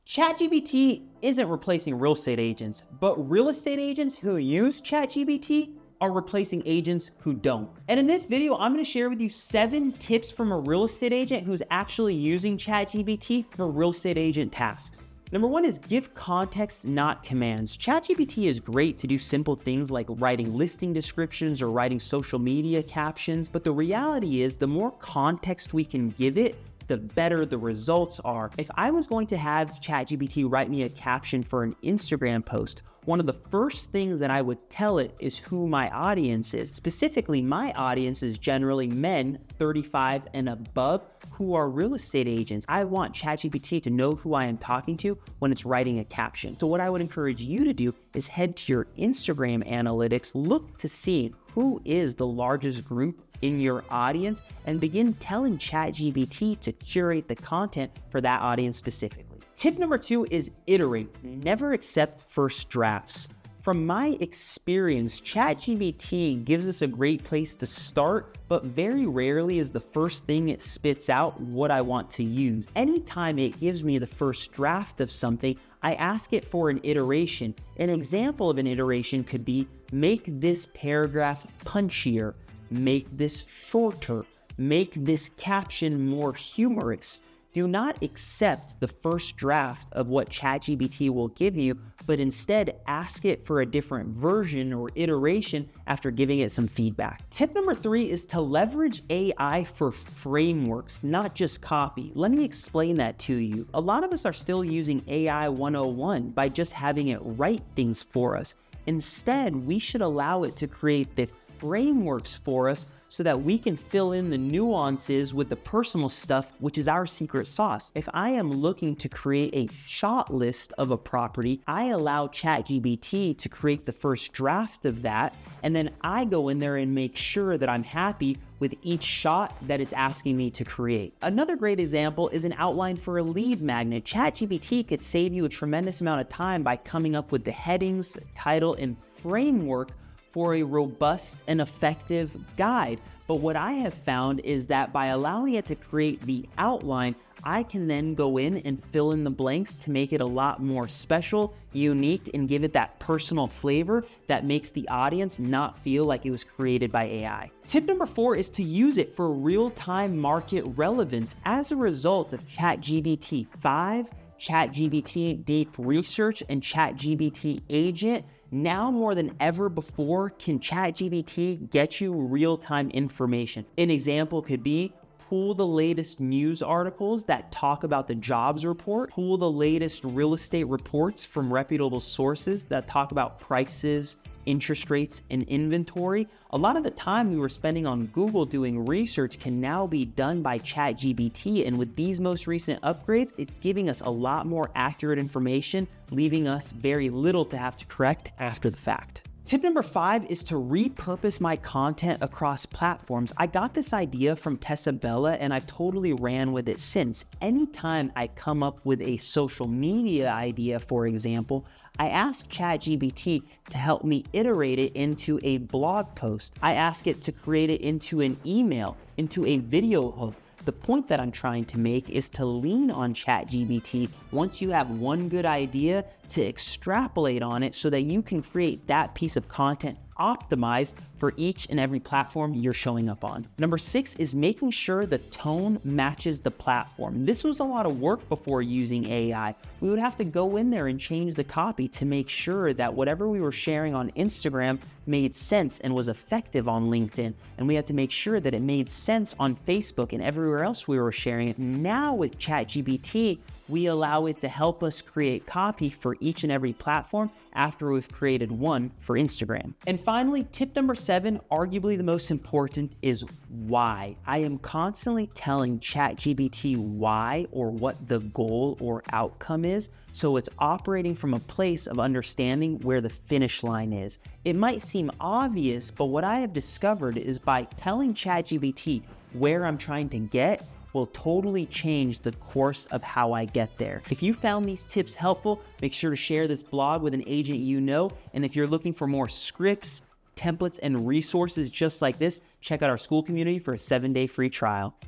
ChatGPT isn't replacing real estate agents, but real estate agents who use ChatGPT are replacing agents who don't. And in this video, I'm going to share with you 7 tips from a real estate agent who's actually using ChatGPT for real estate agent tasks. Number 1 is give context, not commands. ChatGPT is great to do simple things like writing listing descriptions or writing social media captions, but the reality is the more context we can give it, the better the results are. If I was going to have ChatGPT write me a caption for an Instagram post, one of the first things that I would tell it is who my audience is. Specifically, my audience is generally men 35 and above who are real estate agents. I want ChatGPT to know who I am talking to when it's writing a caption. So what I would encourage you to do is head to your Instagram analytics, look to see who is the largest group in your audience, and begin telling ChatGPT to curate the content for that audience specifically. Tip number 2 is iterate. Never accept first drafts. From my experience, ChatGPT gives us a great place to start, but very rarely is the first thing it spits out what I want to use. Anytime it gives me the first draft of something, I ask it for an iteration. An example of an iteration could be, make this paragraph punchier, make this shorter, make this caption more humorous. Do not accept the first draft of what ChatGPT will give you, but instead ask it for a different version or iteration after giving it some feedback. Tip number 3 is to leverage AI for frameworks, not just copy. Let me explain that to you. A lot of us are still using AI 101 by just having it write things for us. Instead, we should allow it to create the frameworks for us so that we can fill in the nuances with the personal stuff, which is our secret sauce. If I am looking to create a shot list of a property, I allow ChatGPT to create the first draft of that, and then I go in there and make sure that I'm happy with each shot that it's asking me to create. Another great example is an outline for a lead magnet. ChatGPT could save you a tremendous amount of time by coming up with the headings, title, and framework for a robust and effective guide. But what I have found is that by allowing it to create the outline, I can then go in and fill in the blanks to make it a lot more special, unique, and give it that personal flavor that makes the audience not feel like it was created by AI. Tip number 4 is to use it for real-time market relevance. As a result of ChatGPT 5, ChatGPT Deep Research, and ChatGPT Agent, now more than ever before can ChatGPT get you real-time information. An example could be, pull the latest news articles that talk about the jobs report, pull the latest real estate reports from reputable sources that talk about prices, interest rates, and inventory. A lot of the time we were spending on Google doing research can now be done by ChatGPT, and with these most recent upgrades, it's giving us a lot more accurate information, leaving us very little to have to correct after the fact. Tip number 5 is to repurpose my content across platforms. I got this idea from Tessabella and I've totally ran with it since. Anytime I come up with a social media idea, for example, I ask ChatGPT to help me iterate it into a blog post. I ask it to create it into an email, into a video hook. The point that I'm trying to make is to lean on ChatGPT once you have one good idea to extrapolate on it so that you can create that piece of content optimized for each and every platform you're showing up on. Number 6 is making sure the tone matches the platform. This was a lot of work before using AI. We would have to go in there and change the copy to make sure that whatever we were sharing on Instagram made sense and was effective on LinkedIn. And we had to make sure that it made sense on Facebook and everywhere else we were sharing it. Now with ChatGPT, we allow it to help us create copy for each and every platform after we've created one for Instagram. And finally, tip number 7, arguably the most important, is why. I am constantly telling ChatGPT why or what the goal or outcome is, so it's operating from a place of understanding where the finish line is. It might seem obvious, but what I have discovered is by telling ChatGPT where I'm trying to get, will totally change the course of how I get there. If you found these tips helpful, make sure to share this blog with an agent you know. And if you're looking for more scripts, templates, and resources just like this, check out our school community for a 7-day free trial.